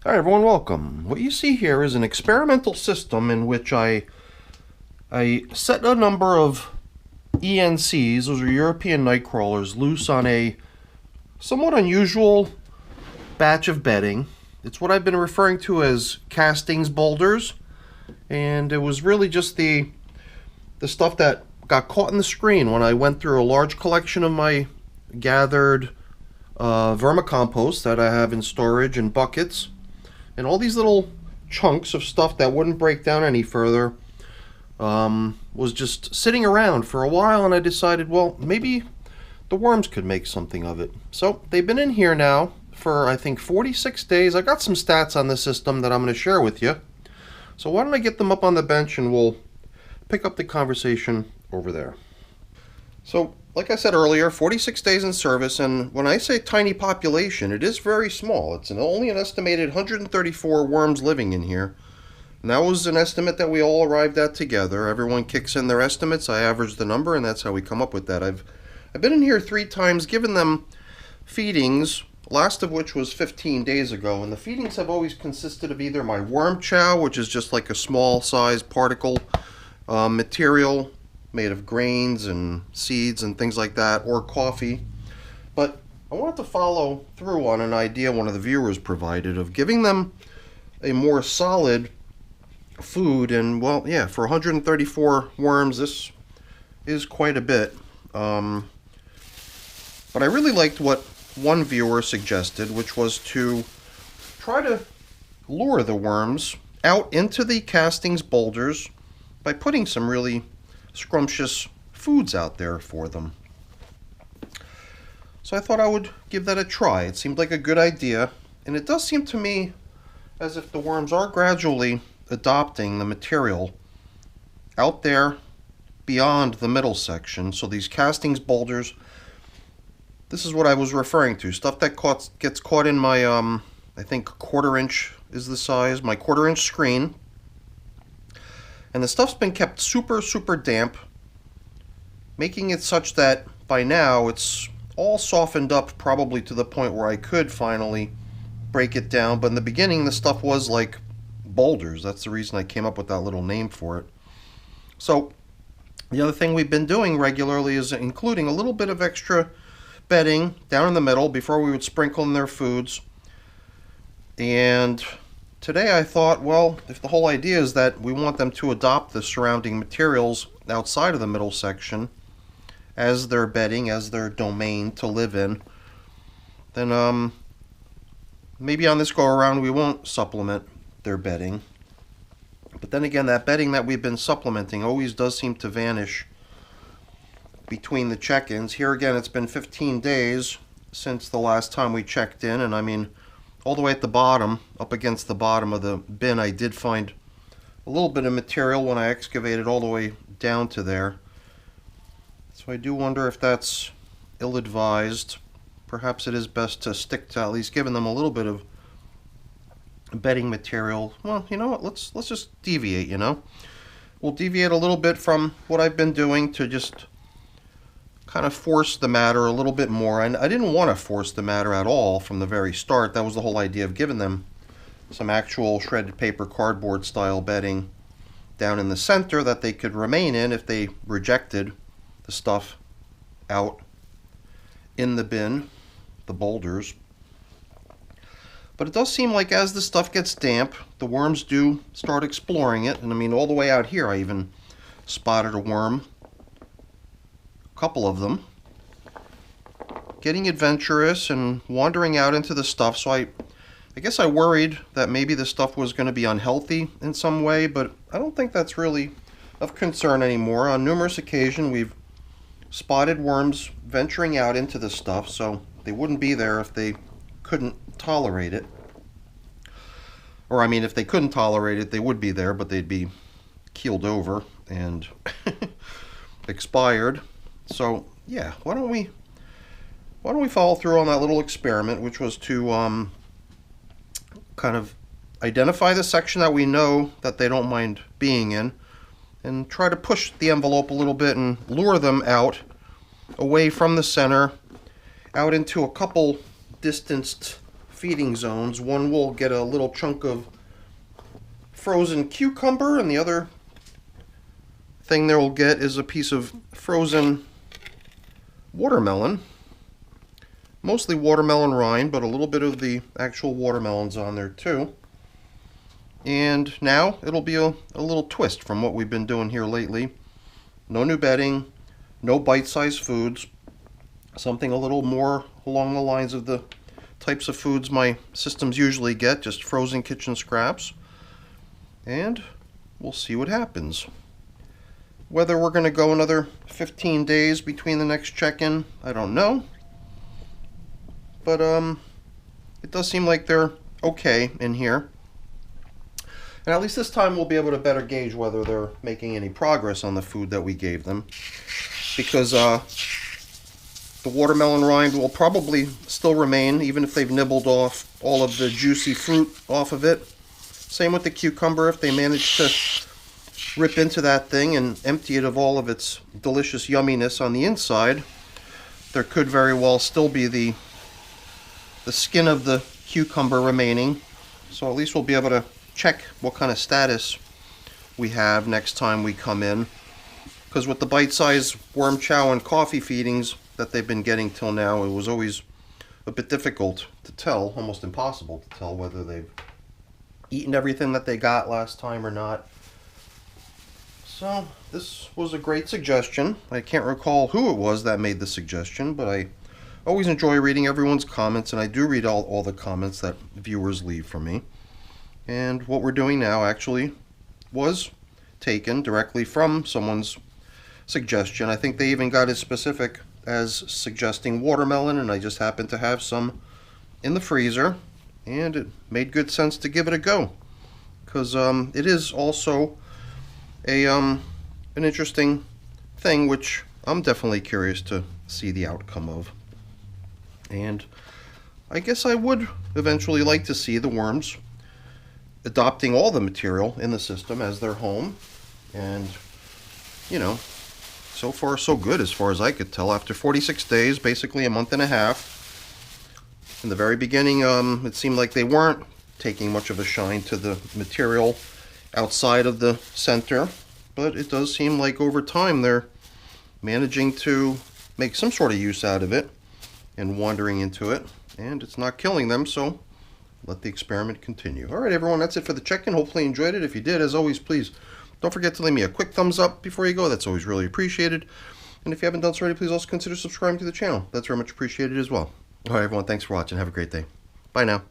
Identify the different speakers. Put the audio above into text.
Speaker 1: Hi everyone, welcome. What you see here is an experimental system in which I set a number of ENCs, those are European night crawlers, loose on a somewhat unusual batch of bedding. It's what I've been referring to as castings boulders, and it was really just the stuff that got caught in the screen when I went through a large collection of my gathered vermicompost that I have in storage in buckets. And all these little chunks of stuff that wouldn't break down any further was just sitting around for a while, and I decided, well, maybe the worms could make something of it. So they've been in here now for, I think, 46 days. I got some stats on the system that I'm going to share with you. So why don't I get them up on the bench and we'll pick up the conversation over there. So, like I said earlier, 46 days in service, and when I say tiny population, it is very small. It's only an estimated 134 worms living in here. And that was an estimate that we all arrived at together. Everyone kicks in their estimates. I averaged the number, and that's how we come up with that. I've been in here 3 times, given them feedings, last of which was 15 days ago. And the feedings have always consisted of either my worm chow, which is just like a small-sized particle material, made of grains and seeds and things like that, or coffee. But I wanted to follow through on an idea one of the viewers provided of giving them a more solid food. And well, yeah, for 134 worms, this is quite a bit. But I really liked what one viewer suggested, which was to try to lure the worms out into the castings boulders by putting some really scrumptious foods out there for them. So I thought I would give that a try. It seemed like a good idea, and it does seem to me as if the worms are gradually adopting the material out there beyond the middle section. So these castings boulders, this is what I was referring to, stuff that gets caught in my I think 1/4 inch is the size, my 1/4 inch screen. And the stuff's been kept super damp, making it such that by now it's all softened up, probably to the point where I could finally break it down. But in the beginning, the stuff was like boulders. That's the reason I came up with that little name for it. So the other thing we've been doing regularly is including a little bit of extra bedding down in the middle before we would sprinkle in their foods. And today I thought, well, if the whole idea is that we want them to adopt the surrounding materials outside of the middle section as their bedding, as their domain to live in, then maybe on this go around we won't supplement their bedding. But then again, that bedding that we've been supplementing always does seem to vanish between the check-ins. Here again, it's been 15 days since the last time we checked in, and I mean, all the way at the bottom, up against the bottom of the bin, I did find a little bit of material when I excavated all the way down to there. So I do wonder if that's ill-advised. Perhaps it is best to stick to at least giving them a little bit of bedding material. Well, you know what, let's just deviate, you know. We'll deviate a little bit from what I've been doing to just kind of force the matter a little bit more. And I didn't want to force the matter at all from the very start. That was the whole idea of giving them some actual shredded paper cardboard style bedding down in the center that they could remain in if they rejected the stuff out in the bin, the boulders. But it does seem like as the stuff gets damp, the worms do start exploring it. And I mean, all the way out here I even spotted a worm, couple of them, getting adventurous and wandering out into the stuff. So I guess I worried that maybe the stuff was going to be unhealthy in some way, but I don't think that's really of concern anymore. On numerous occasions we've spotted worms venturing out into the stuff, so they wouldn't be there if they couldn't tolerate it. Or I mean, if they couldn't tolerate it, they would be there, but they'd be keeled over and expired. So yeah, why don't we follow through on that little experiment, which was to kind of identify the section that we know that they don't mind being in, and try to push the envelope a little bit and lure them out away from the center, out into a couple distanced feeding zones. One will get a little chunk of frozen cucumber, and the other thing they'll get is a piece of frozen watermelon. Mostly watermelon rind, but a little bit of the actual watermelons on there too. And now it'll be a little twist from what we've been doing here lately. No new bedding, no bite-sized foods, something a little more along the lines of the types of foods my systems usually get, just frozen kitchen scraps. And we'll see what happens. Whether we're going to go another 15 days between the next check-in, I don't know. But it does seem like they're okay in here. And at least this time we'll be able to better gauge whether they're making any progress on the food that we gave them. Because the watermelon rind will probably still remain, even if they've nibbled off all of the juicy fruit off of it. Same with the cucumber. If they manage to rip into that thing and empty it of all of its delicious yumminess on the inside, there could very well still be the skin of the cucumber remaining. So at least we'll be able to check what kind of status we have next time we come in. Because with the bite-sized worm chow and coffee feedings that they've been getting till now, it was always a bit difficult to tell, almost impossible to tell whether they've eaten everything that they got last time or not. So this was a great suggestion. I can't recall who it was that made the suggestion, but I always enjoy reading everyone's comments, and I do read all the comments that viewers leave for me. And what we're doing now actually was taken directly from someone's suggestion. I think they even got as specific as suggesting watermelon, and I just happened to have some in the freezer, and it made good sense to give it a go. Because it is also an interesting thing, which I'm definitely curious to see the outcome of. And I guess I would eventually like to see the worms adopting all the material in the system as their home. And, you know, so far so good as far as I could tell. After 46 days, basically a month and a half. In the very beginning, it seemed like they weren't taking much of a shine to the material outside of the center. But it does seem like over time they're managing to make some sort of use out of it and wandering into it, and it's not killing them, so let the experiment continue. Alright everyone, that's it for the check-in. Hopefully you enjoyed it. If you did, as always, please don't forget to leave me a quick thumbs up before you go. That's always really appreciated. And if you haven't done so already, please also consider subscribing to the channel. That's very much appreciated as well. Alright everyone, thanks for watching. Have a great day. Bye now.